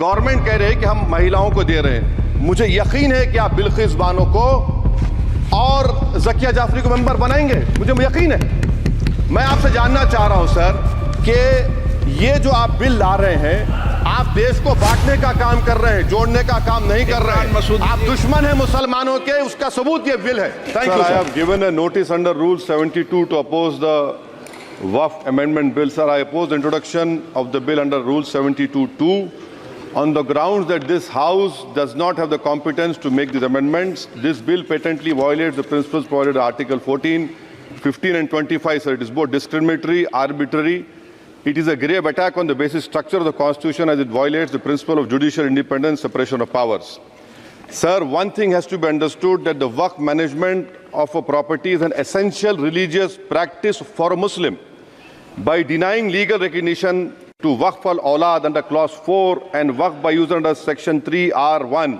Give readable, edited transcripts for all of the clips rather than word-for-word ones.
Government कह रही है कि हम महिलाओं को दे रहे हैं। मुझे यकीन है कि आप बिल्किस बानो को और ज़किया जाफरी को मेंबर बनाएंगे, मुझे यकीन है। मैं आपसे जानना चाह रहा हूं सर कि ये जो आप बिल ला रहे हैं, आप देश को बांटने का काम कर रहे हैं, जोड़ने का काम नहीं कर रहे हैं। आप दुश्मन हैं मुसलमानों के, उसका सबूत ये बिल है। Thank you. I have given a notice under rule 72 to oppose the Waqf amendment bill. Sir, I oppose the introduction of the bill under Rule 72(2) on the grounds that this House does not have the competence to make these amendments. This bill patently violates the principles provided in Article 14, 15 and 25. Sir, it is both discriminatory, arbitrary. It is a grave attack on the basic structure of the Constitution as it violates the principle of judicial independence, separation of powers. Sir, one thing has to be understood, that the Waqf management of a property is an essential religious practice for a Muslim. By denying legal recognition to Waqf al-Awlad under Clause 4 and Waqf by user under Section 3(r)(1),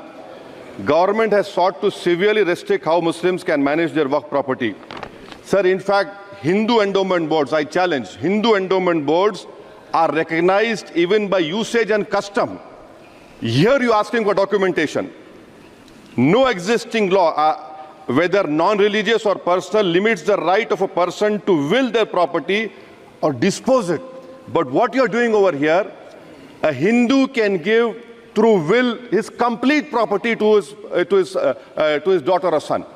government has sought to severely restrict how Muslims can manage their Waqf property. Sir, in fact, Hindu endowment boards, I challenge, Hindu endowment boards are recognized even by usage and custom. Here you are asking for documentation. No existing law, whether non-religious or personal, limits the right of a person to will their property or dispose it. But what you're doing over here, a Hindu can give through will his complete property to his daughter or son.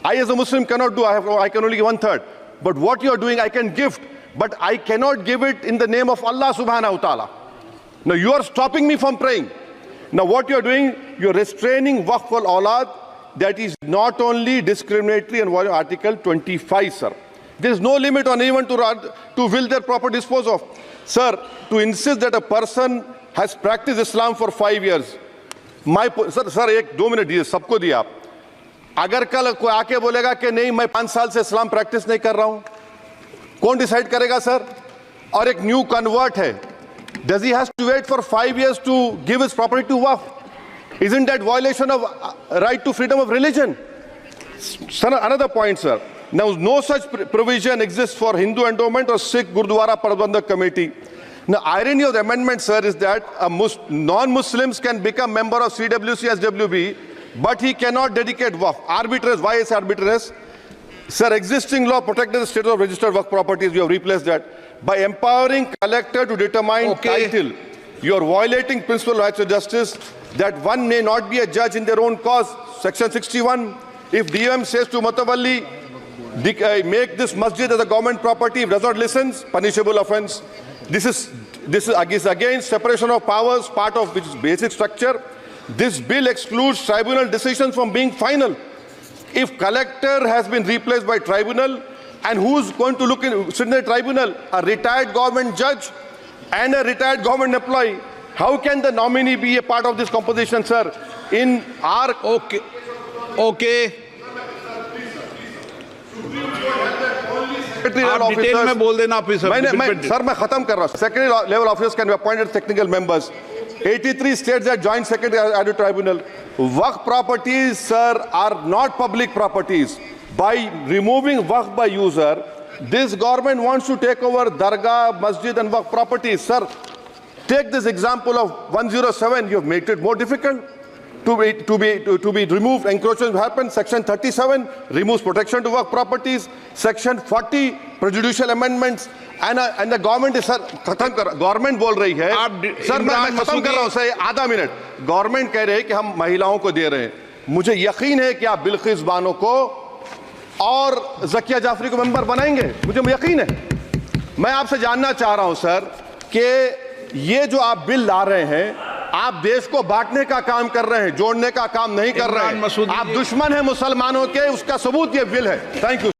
I as a Muslim cannot do, I can only give 1/3. But what you're doing, I can gift, but I cannot give it in the name of Allah subhanahu wa ta'ala. Now you are stopping me from praying. Now what you're doing, you're restraining Waqf al-Awlad. That is not only discriminatory and violating Article 25, sir. There is no limit on anyone to will their property dispose of. Sir, to insist that a person has practiced Islam for 5 years, sir, एक 2 minute दिए, सबको दिया आप. अगर कल कोई आके बोलेगा कि नहीं मैं 5 साल से इस्लाम प्रैक्टिस नहीं कर रहा हूं, कौन डिसाइड करेगा सर? और एक न्यू कन्वर्ट है, does he has to wait for 5 years to give his property to Waqf? Isn't that violation of right to freedom of religion? Sir, another point, sir. Now, no such provision exists for Hindu endowment or Sikh Gurdwara Prabandhak Committee. Now, irony of the amendment, sir, is that non-Muslims can become member of CWC, SWB, but he cannot dedicate Waqf. Arbitrariness. Why is arbitrariness? Sir, existing law protected the status of registered Waqf properties. You have replaced that. By empowering collector to determine title, you are violating principle of rights of justice, that one may not be a judge in their own cause. Section 61. If DOM says to Mutawalli, make this masjid as a government property, if does not listen, punishable offense. This is against separation of powers, part of which is basic structure. This bill excludes tribunal decisions from being final. If collector has been replaced by tribunal, and who's going to sit in the tribunal? A retired government judge and a retired government employee. How can the nominee be a part of this composition, sir? In our okay आप detail में बोल देना officer. Sir मैं खत्म कर रहा हूं. Secretary level officers can be appointed technical members. 83 states that joint secretary at the tribunal. Waqf properties, sir, are not public properties. By removing Waqf by user, this government wants to take over dargah, masjid and Waqf properties. Sir, take this example of 107. You have made it more difficult to be removed. Encroachment happen. Section 37 removes protection to Waqf properties. Section 40 prejudicial amendments. And the government is, sir, खत्म कर, government बोल रही है. Sir मैं खत्म कर रहा हूं सर, आधा मिनट. गवर्नमेंट कह रहे हैं कि हम महिलाओं को दे रहे हैं. मुझे यकीन है कि आप बिल्किस बानो को और ज़किया जाफरी को मेंबर बनाएंगे, मुझे यकीन है. मैं आपसे जानना चाह रहा हूं सर कि ये जो आप बिल ला रहे हैं, आप देश को बांटने का काम कर रहे हैं, जोड़ने का काम नहीं कर रहे हैं. आप दुश्मन हैं मुसलमानों के, उसका सबूत ये बिल है. Thank you.